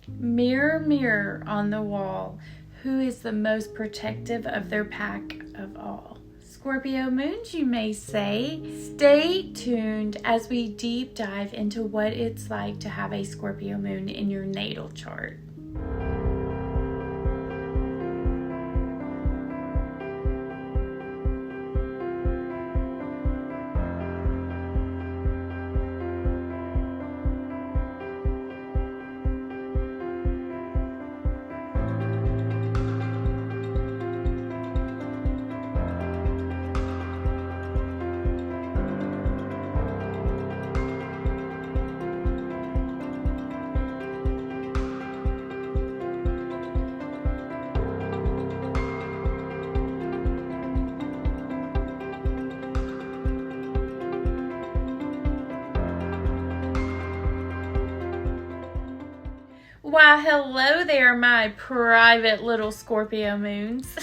Mirror, mirror on the wall, who is the most protective of their pack of all? Scorpio moons, you may say. Stay tuned as we deep dive into what it's like to have a Scorpio moon in your natal chart. Why, hello there, my private little Scorpio moons.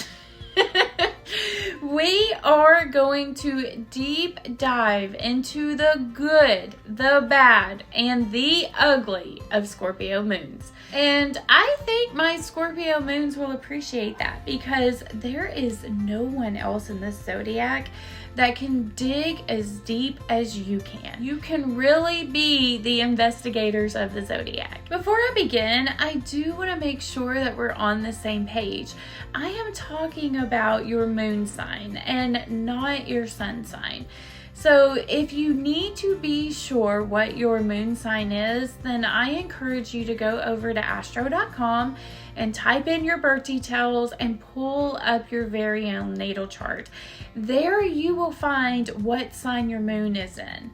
We are going to deep dive into the good, the bad, and the ugly of Scorpio moons. And I think my Scorpio moons will appreciate that because there is no one else in this zodiac that can dig as deep as you can. You can really be the investigators of the zodiac. Before I begin, I do want to make sure that we're on the same page. I am talking about your moon sign and not your sun sign. So if you need to be sure what your moon sign is, then I encourage you to go over to astro.com and type in your birth details and pull up your very own natal chart. There you will find what sign your moon is in.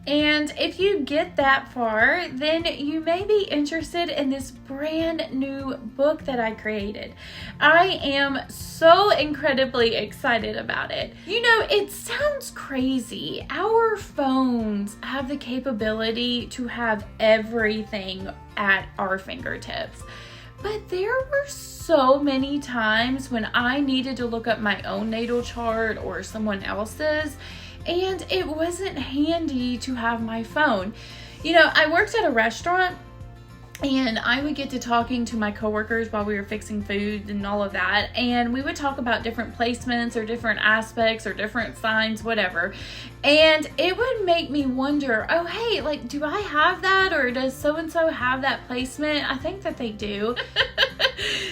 And if you get that far, then you may be interested in this brand new book that I created. I am so incredibly excited about it. You know, it sounds crazy. Our phones have the capability to have everything at our fingertips. But there were so many times when I needed to look up my own natal chart or someone else's, and it wasn't handy to have my phone. You know, I worked at a restaurant and I would get to talking to my coworkers while we were fixing food and all of that. And we would talk about different placements or different aspects or different signs, whatever. And it would make me wonder, oh, hey, like, do I have that? Or does so-and-so have that placement? I think that they do.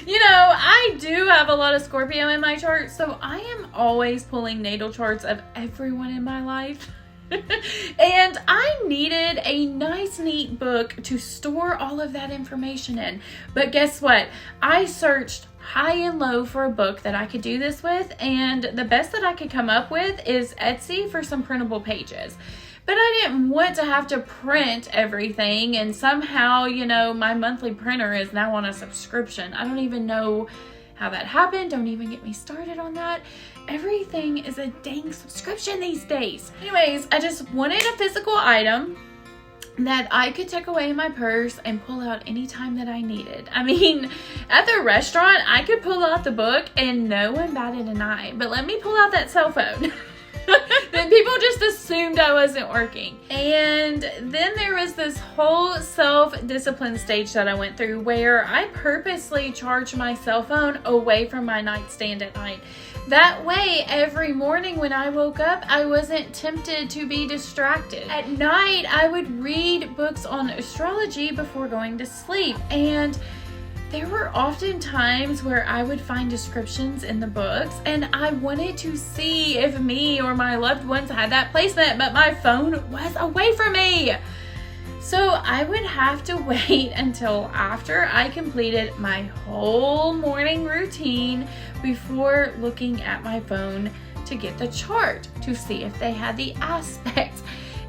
You know, I do have a lot of Scorpio in my chart, so I am always pulling natal charts of everyone in my life. And I needed a nice, neat book to store all of that information in. But guess what? I searched high and low for a book that I could do this with, and the best that I could come up with is Etsy for some printable pages. But I didn't want to have to print everything, and somehow, you know, my monthly printer is now on a subscription. I don't even know how that happened. Don't even get me started on that. Everything is a dang subscription these days. Anyways, I just wanted a physical item that I could tuck away in my purse and pull out anytime that I needed. I mean, at the restaurant, I could pull out the book and no one batted an eye. But let me pull out that cell phone. Then people just assumed I wasn't working. And then there was this whole self-discipline stage that I went through where I purposely charged my cell phone away from my nightstand at night. That way, every morning when I woke up, I wasn't tempted to be distracted. At night, I would read books on astrology before going to sleep. And there were often times where I would find descriptions in the books and I wanted to see if me or my loved ones had that placement, but my phone was away from me. So I would have to wait until after I completed my whole morning routine before looking at my phone to get the chart to see if they had the aspects.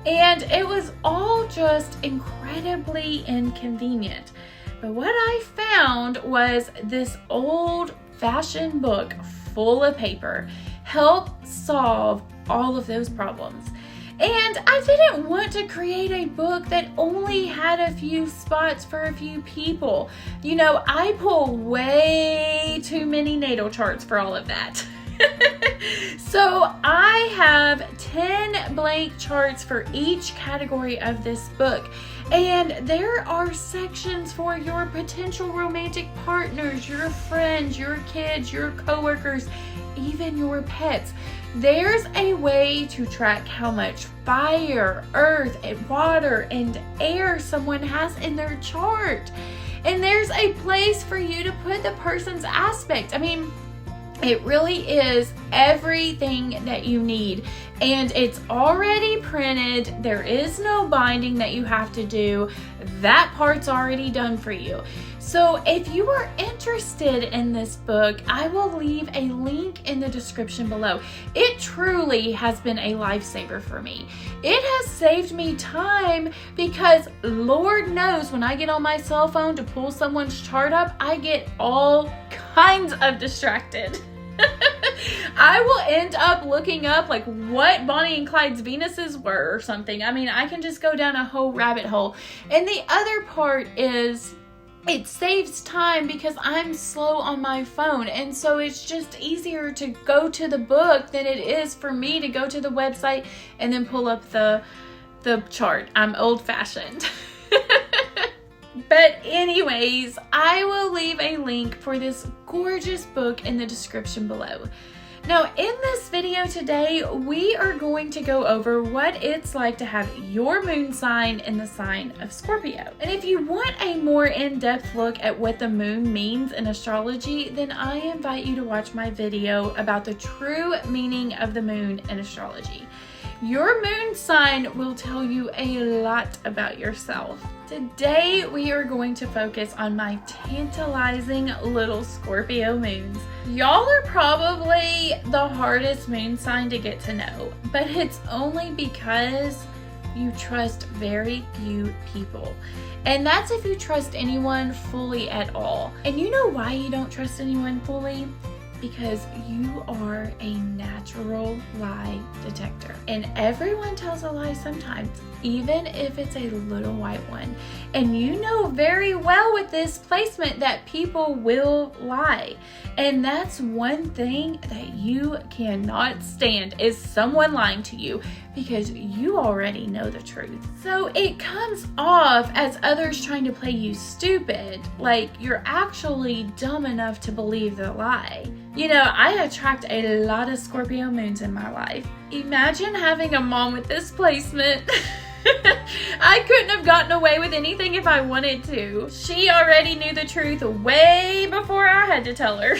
And it was all just incredibly inconvenient. But what I found was this old-fashioned book full of paper helped solve all of those problems. And I didn't want to create a book that only had a few spots for a few people. You know, I pull way too many natal charts for all of that. So I have 10 blank charts for each category of this book. And there are sections for your potential romantic partners, your friends, your kids, your coworkers, even your pets. There's a way to track how much fire, earth, and water, and air someone has in their chart. And there's a place for you to put the person's aspect. I mean, it really is everything that you need, and it's already printed. There is no binding that you have to do. That part's already done for you. So if you are interested in this book, I will leave a link in the description below. It truly has been a lifesaver for me. It has saved me time because Lord knows when I get on my cell phone to pull someone's chart up, I get all kinds of distracted. I will end up looking up like what Bonnie and Clyde's Venuses were or something. I mean, I can just go down a whole rabbit hole. And the other part is it saves time because I'm slow on my phone. And so it's just easier to go to the book than it is for me to go to the website and then pull up the chart. I'm old-fashioned. But anyways, I will leave a link for this gorgeous book in the description below. Now, in this video today, we are going to go over what it's like to have your moon sign in the sign of Scorpio. And if you want a more in-depth look at what the moon means in astrology, then I invite you to watch my video about the true meaning of the moon in astrology. Your moon sign will tell you a lot about yourself. Today, we are going to focus on my tantalizing little Scorpio moons. Y'all are probably the hardest moon sign to get to know, but it's only because you trust very few people. And that's if you trust anyone fully at all. And you know why you don't trust anyone fully? Because you are a natural lie detector. And everyone tells a lie sometimes, even if it's a little white one. And you know very well with this placement that people will lie. And that's one thing that you cannot stand is someone lying to you because you already know the truth. So it comes off as others trying to play you stupid, like you're actually dumb enough to believe the lie. You know, I attract a lot of Scorpio moons in my life. Imagine having a mom with this placement. I couldn't have gotten away with anything if I wanted to. She already knew the truth way before I had to tell her.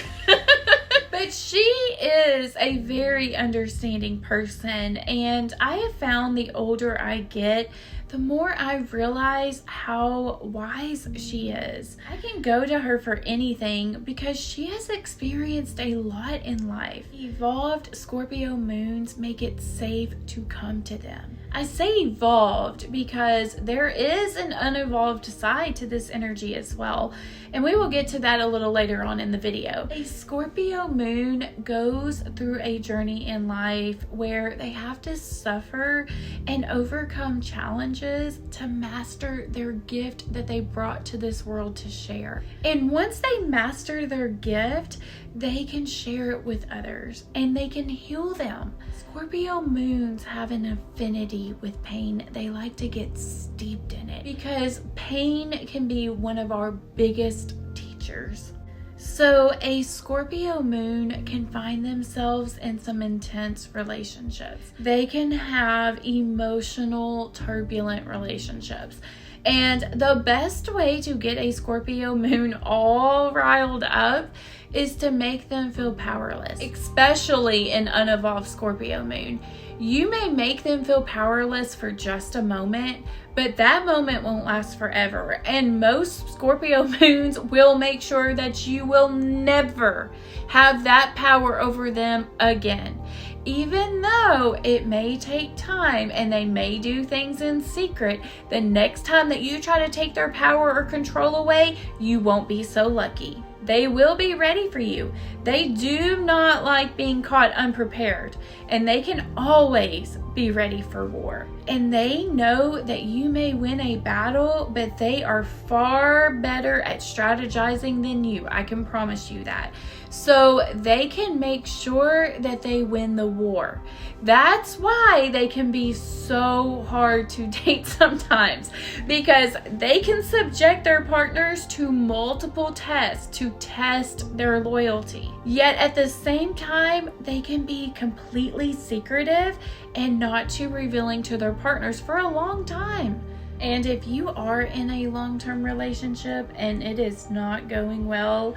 But she is a very understanding person, and I have found the older I get, the more I realize how wise she is. I can go to her for anything because she has experienced a lot in life. Evolved Scorpio moons make it safe to come to them. I say evolved because there is an unevolved side to this energy as well, and we will get to that a little later on in the video. A Scorpio moon goes through a journey in life where they have to suffer and overcome challenges to master their gift that they brought to this world to share. And once they master their gift, they can share it with others and they can heal them. Scorpio moons have an affinity with pain. They like to get steeped in it because pain can be one of our biggest teachers. So a Scorpio moon can find themselves in some intense relationships. They can have emotional, turbulent relationships. And the best way to get a Scorpio moon all riled up is to make them feel powerless, especially an unevolved Scorpio moon. You may make them feel powerless for just a moment, but that moment won't last forever. And most Scorpio moons will make sure that you will never have that power over them again. Even though it may take time and they may do things in secret, the next time that you try to take their power or control away, you won't be so lucky. They will be ready for you. They do not like being caught unprepared, and they can always be ready for war. And they know that you may win a battle, but they are far better at strategizing than you. I can promise you that. So they can make sure that they win the war. That's why they can be so hard to date sometimes, because they can subject their partners to multiple tests to test their loyalty. Yet at the same time, they can be completely secretive and not too revealing to their partners for a long time. And if you are in a long-term relationship and it is not going well,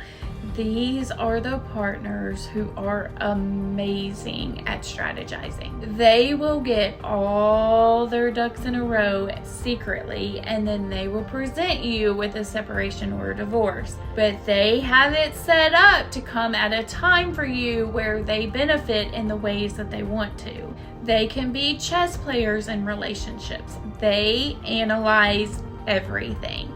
these are the partners who are amazing at strategizing. They will get all their ducks in a row secretly, and then they will present you with a separation or a divorce. But they have it set up to come at a time for you where they benefit in the ways that they want to. They can be chess players in relationships. They analyze everything.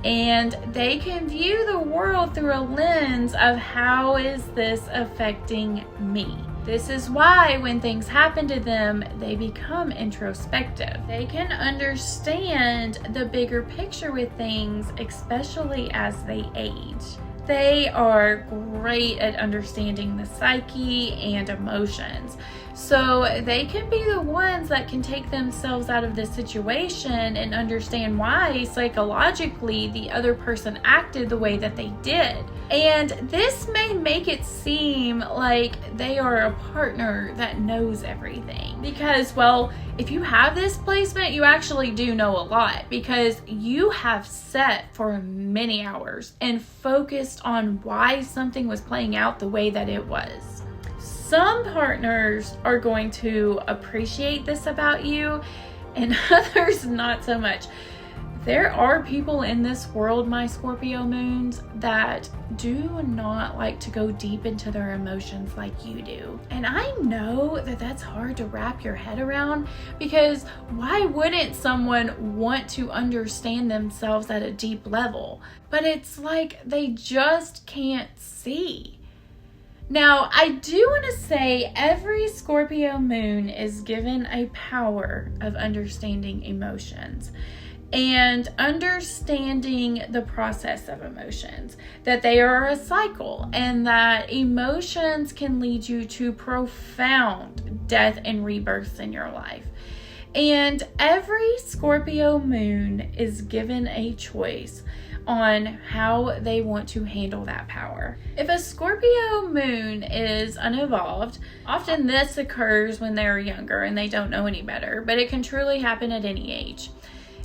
And they can view the world through a lens of how is this affecting me? This is why when things happen to them, they become introspective. They can understand the bigger picture with things, especially as they age. They are great at understanding the psyche and emotions. So they can be the ones that can take themselves out of the situation and understand why psychologically the other person acted the way that they did. And this may make it seem like they are a partner that knows everything. Because, well, if you have this placement, you actually do know a lot, because you have sat for many hours and focused on why something was playing out the way that it was. Some partners are going to appreciate this about you, and others not so much. There are people in this world, my Scorpio moons, that do not like to go deep into their emotions like you do. And I know that that's hard to wrap your head around, because why wouldn't someone want to understand themselves at a deep level? But it's like they just can't see. Now, I do want to say every Scorpio moon is given a power of understanding emotions and understanding the process of emotions, that they are a cycle, and that emotions can lead you to profound death and rebirths in your life. And every Scorpio moon is given a choice on how they want to handle that power. If a Scorpio moon is unevolved, often this occurs when they're younger and they don't know any better, but it can truly happen at any age.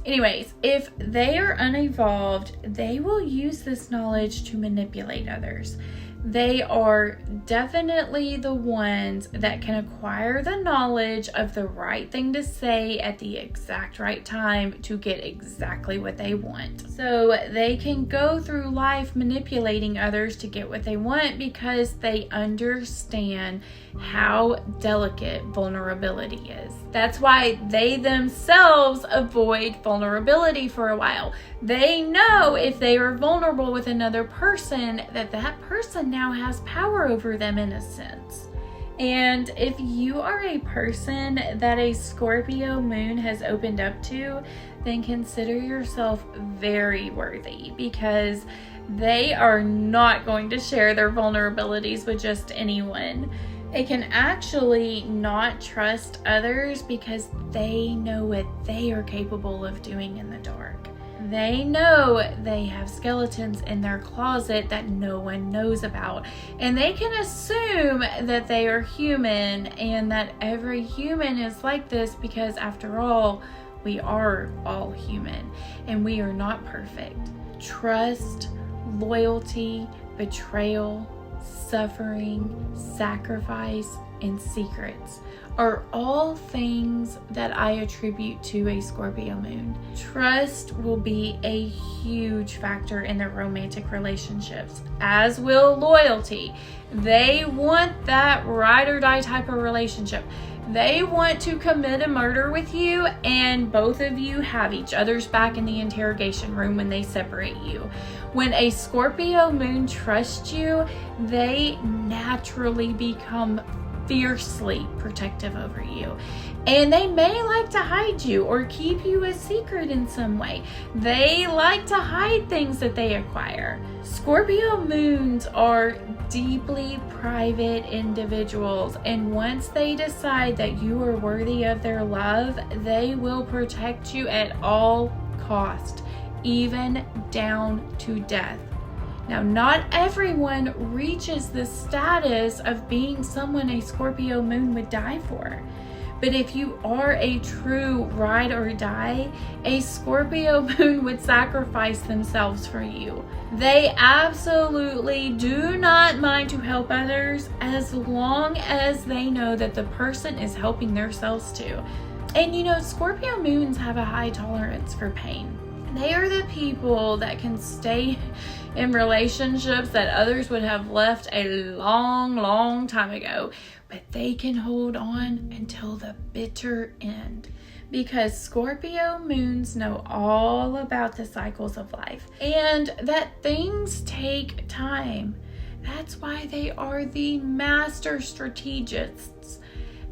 Anyways, if they are unevolved, they will use this knowledge to manipulate others. They are definitely the ones that can acquire the knowledge of the right thing to say at the exact right time to get exactly what they want. So they can go through life manipulating others to get what they want, because they understand how delicate vulnerability is. That's why they themselves avoid vulnerability for a while. They know if they are vulnerable with another person, that person now has power over them in a sense. And if you are a person that a Scorpio moon has opened up to, then consider yourself very worthy, because they are not going to share their vulnerabilities with just anyone. They can actually not trust others because they know what they are capable of doing in the dark. They know they have skeletons in their closet that no one knows about, and they can assume that they are human and that every human is like this, because after all, we are all human and we are not perfect. Trust, loyalty, betrayal, suffering, sacrifice, and secrets are all things that I attribute to a Scorpio moon. Trust will be a huge factor in their romantic relationships, as will loyalty. They want that ride or die type of relationship. They want to commit a murder with you, and both of you have each other's back in the interrogation room when they separate you. When a Scorpio moon trusts you, they naturally become fiercely protective over you. And they may like to hide you or keep you a secret in some way. They like to hide things that they acquire. Scorpio moons are deeply private individuals, and once they decide that you are worthy of their love, they will protect you at all cost, even down to death. Now, not everyone reaches the status of being someone a Scorpio moon would die for. But if you are a true ride or die, a Scorpio moon would sacrifice themselves for you. They absolutely do not mind to help others as long as they know that the person is helping themselves too. And you know, Scorpio moons have a high tolerance for pain. They are the people that can stay in relationships that others would have left a long, long time ago, but they can hold on until the bitter end, because Scorpio moons know all about the cycles of life and that things take time. That's why they are the master strategists.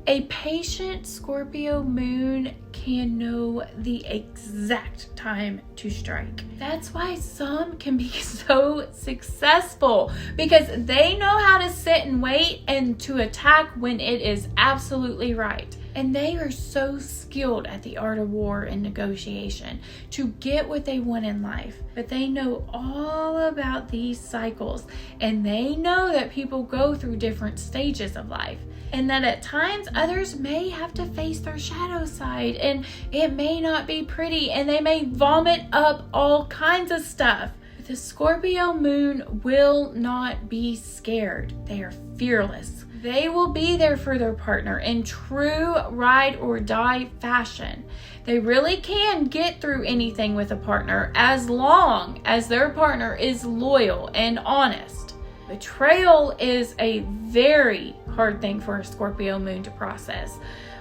A patient Scorpio moon can know the exact time to strike. That's why some can be so successful, because they know how to sit and wait and to attack when it is absolutely right. And they are so skilled at the art of war and negotiation to get what they want in life. But they know all about these cycles, and they know that people go through different stages of life, and that at times others may have to face their shadow side, and it may not be pretty, and they may vomit up all kinds of stuff. The Scorpio moon will not be scared. They are fearless. They will be there for their partner in true ride or die fashion. They really can get through anything with a partner as long as their partner is loyal and honest. Betrayal is a very hard thing for a Scorpio moon to process,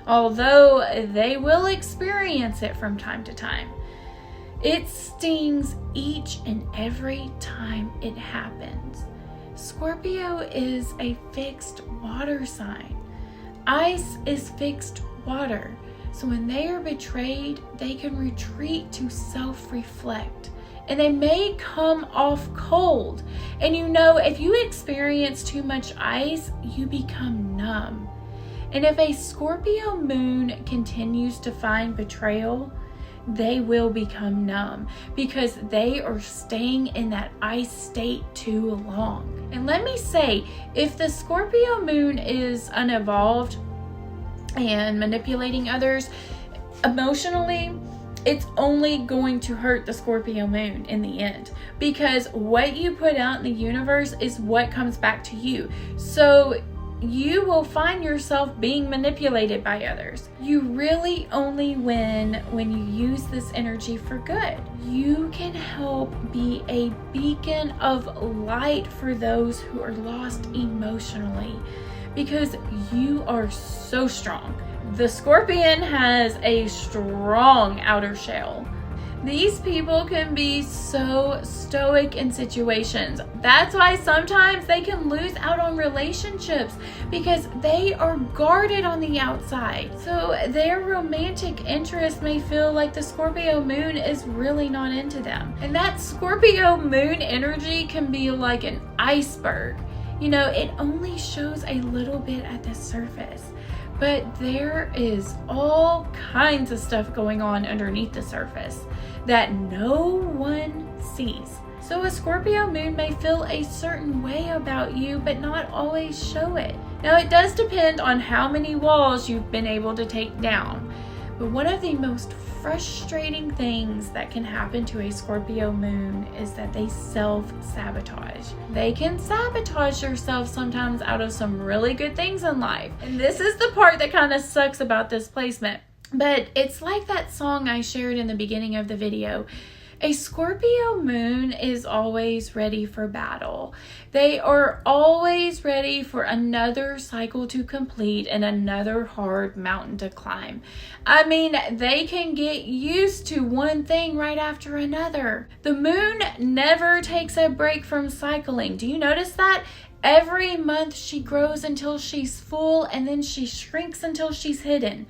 although they will experience it from time to time. It stings each and every time it happens. Scorpio is a fixed water sign. Ice is fixed water. So when they are betrayed, they can retreat to self-reflect. And they may come off cold. And you know, if you experience too much ice, you become numb. And if a Scorpio moon continues to find betrayal, they will become numb, because they are staying in that ice state too long. And let me say, if the Scorpio moon is unevolved and manipulating others emotionally, it's only going to hurt the Scorpio moon in the end, because what you put out in the universe is what comes back to you. So you will find yourself being manipulated by others. You really only win when you use this energy for good. You can help be a beacon of light for those who are lost emotionally, because you are so strong. The Scorpion has a strong outer shell. These people can be so stoic in situations. That's why sometimes they can lose out on relationships, because they are guarded on the outside. So their romantic interest may feel like the Scorpio moon is really not into them. And that Scorpio moon energy can be like an iceberg. You know, it only shows a little bit at the surface, but there is all kinds of stuff going on underneath the surface that no one sees. So a Scorpio moon may feel a certain way about you, but not always show it. Now, it does depend on how many walls you've been able to take down. But one of the most frustrating things that can happen to a Scorpio moon is that they self-sabotage. They can sabotage themselves sometimes out of some really good things in life. And this is the part that kind of sucks about this placement. But it's like that song I shared in the beginning of the video. A Scorpio moon is always ready for battle. They are always ready for another cycle to complete and another hard mountain to climb. I mean, they can get used to one thing right after another. The moon never takes a break from cycling. Do you notice that? Every month she grows until she's full, and then she shrinks until she's hidden.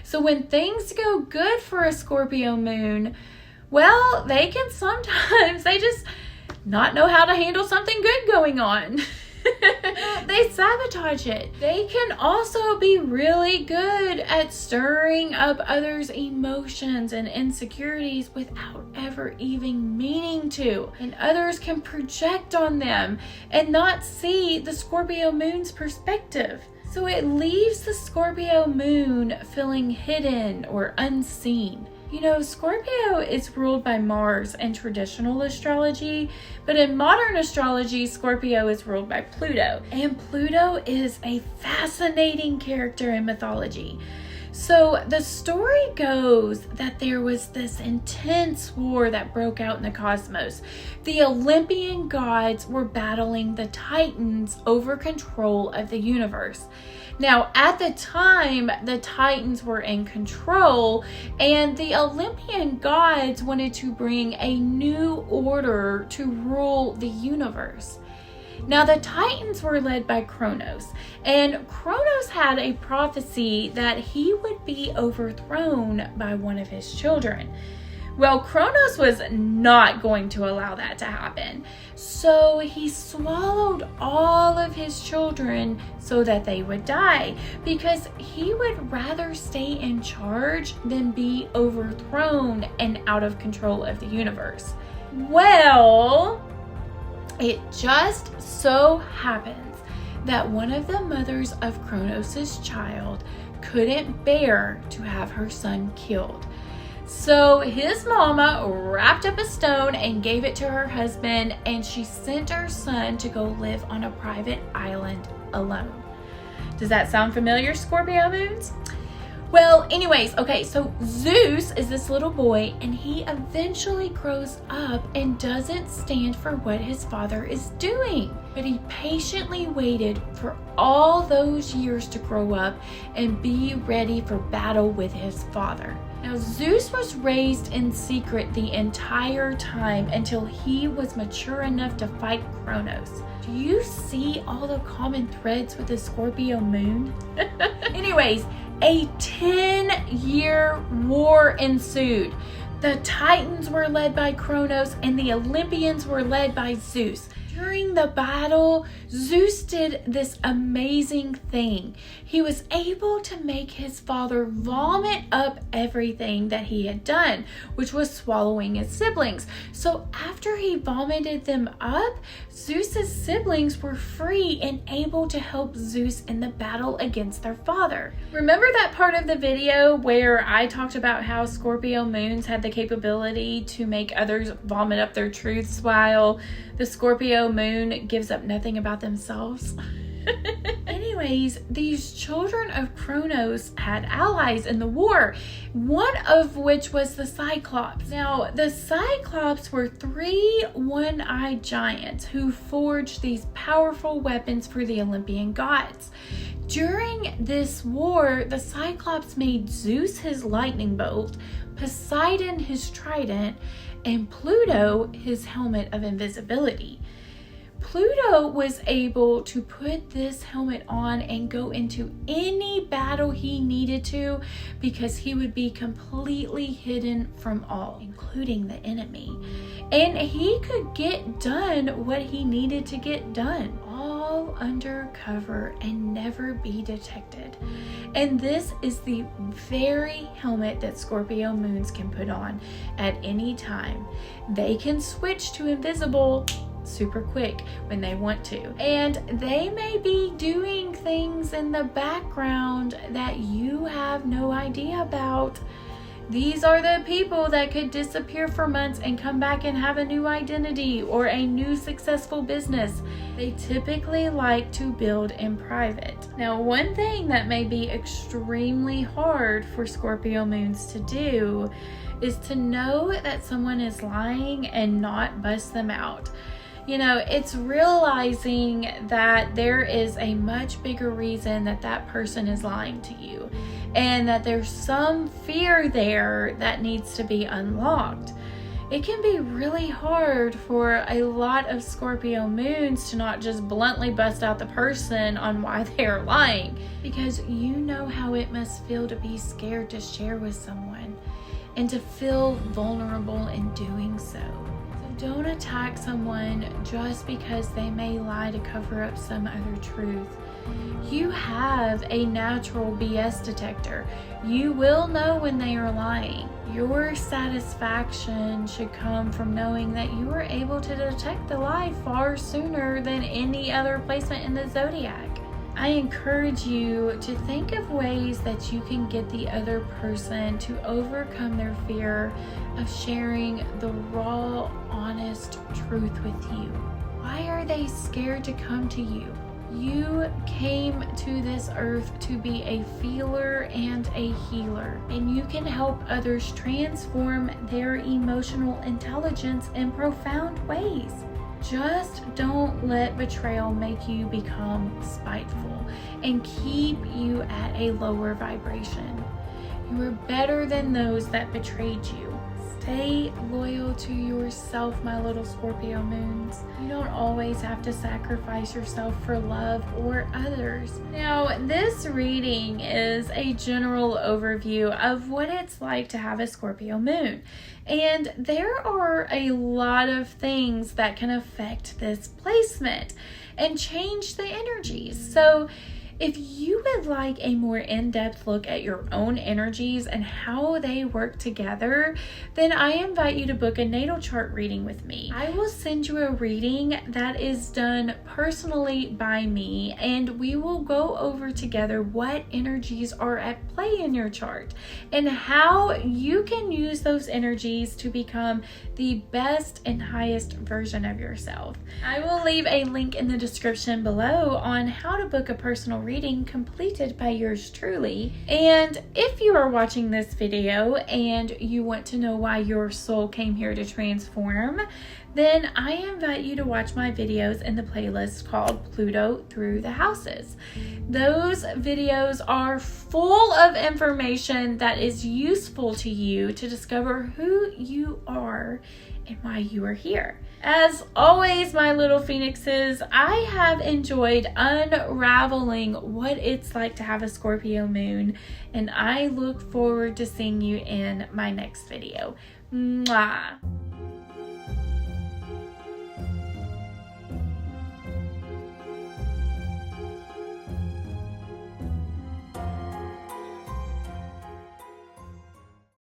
So when things go good for a Scorpio moon, well, they can sometimes, they just not know how to handle something good going on. They sabotage it. They can also be really good at stirring up others' emotions and insecurities without ever even meaning to. And others can project on them and not see the Scorpio moon's perspective. So it leaves the Scorpio moon feeling hidden or unseen. You know, Scorpio is ruled by Mars in traditional astrology, but in modern astrology, Scorpio is ruled by Pluto. And Pluto is a fascinating character in mythology. So the story goes that there was this intense war that broke out in the cosmos. The Olympian gods were battling the Titans over control of the universe. Now, at the time, the Titans were in control, and the Olympian gods wanted to bring a new order to rule the universe. Now, the Titans were led by Kronos, and Kronos had a prophecy that he would be overthrown by one of his children. Well, Kronos was not going to allow that to happen. So he swallowed all of his children so that they would die, because he would rather stay in charge than be overthrown and out of control of the universe. Well, it just so happens that one of the mothers of Kronos' child couldn't bear to have her son killed. So his mama wrapped up a stone and gave it to her husband, and she sent her son to go live on a private island alone. Does that sound familiar, Scorpio moons? Well, anyways, okay, so Zeus is this little boy, and he eventually grows up and doesn't stand for what his father is doing. But he patiently waited for all those years to grow up and be ready for battle with his father. Now, Zeus was raised in secret the entire time until he was mature enough to fight Kronos. Do you see all the common threads with the Scorpio moon? Anyways, a 10-year war ensued. The Titans were led by Kronos and the Olympians were led by Zeus. During the battle, Zeus did this amazing thing. He was able to make his father vomit up everything that he had done, which was swallowing his siblings. So after he vomited them up, Zeus's siblings were free and able to help Zeus in the battle against their father. Remember that part of the video where I talked about how Scorpio moons had the capability to make others vomit up their truths while the Scorpio moon gives up nothing about themselves? Anyways, these children of Kronos had allies in the war, one of which was the Cyclops. Now, the Cyclops were 3 one-eyed giants who forged these powerful weapons for the Olympian gods. During this war, the Cyclops made Zeus his lightning bolt, Poseidon his trident, and Pluto his helmet of invisibility. Pluto was able to put this helmet on and go into any battle he needed to because he would be completely hidden from all, including the enemy. And he could get done what he needed to get done, all under cover and never be detected. And this is the very helmet that Scorpio moons can put on at any time. They can switch to invisible super quick when they want to, and they may be doing things in the background that you have no idea about. These are the people that could disappear for months and come back and have a new identity or a new successful business. They typically like to build in private. Now, one thing that may be extremely hard for Scorpio moons to do is to know that someone is lying and not bust them out. You know, it's realizing that there is a much bigger reason that that person is lying to you, and that there's some fear there that needs to be unlocked. it can be really hard for a lot of Scorpio moons to not just bluntly bust out the person on why they are lying, because you know how it must feel to be scared to share with someone and to feel vulnerable in doing so. So don't attack someone just because they may lie to cover up some other truth. You have a natural BS detector. You will know when they are lying. Your satisfaction should come from knowing that you were able to detect the lie far sooner than any other placement in the zodiac. I encourage you to think of ways that you can get the other person to overcome their fear of sharing the raw, honest truth with you. Why are they scared to come to you? You came to this earth to be a feeler and a healer, and you can help others transform their emotional intelligence in profound ways. Just don't let betrayal make you become spiteful and keep you at a lower vibration. You are better than those that betrayed you. Stay loyal to yourself, my little Scorpio moons. You don't always have to sacrifice yourself for love or others. Now, this reading is a general overview of what it's like to have a Scorpio moon. And there are a lot of things that can affect this placement and change the energies. So if you would like a more in-depth look at your own energies and how they work together, then I invite you to book a natal chart reading with me. I will send you a reading that is done personally by me, and we will go over together what energies are at play in your chart and how you can use those energies to become the best and highest version of yourself. I will leave a link in the description below on how to book a personal reading completed by yours truly. And if you are watching this video and you want to know why your soul came here to transform, then I invite you to watch my videos in the playlist called Pluto Through the Houses. Those videos are full of information that is useful to you to discover who you are and why you are here. As always, my little phoenixes, I have enjoyed unraveling what it's like to have a Scorpio moon, and I look forward to seeing you in my next video. Mwah!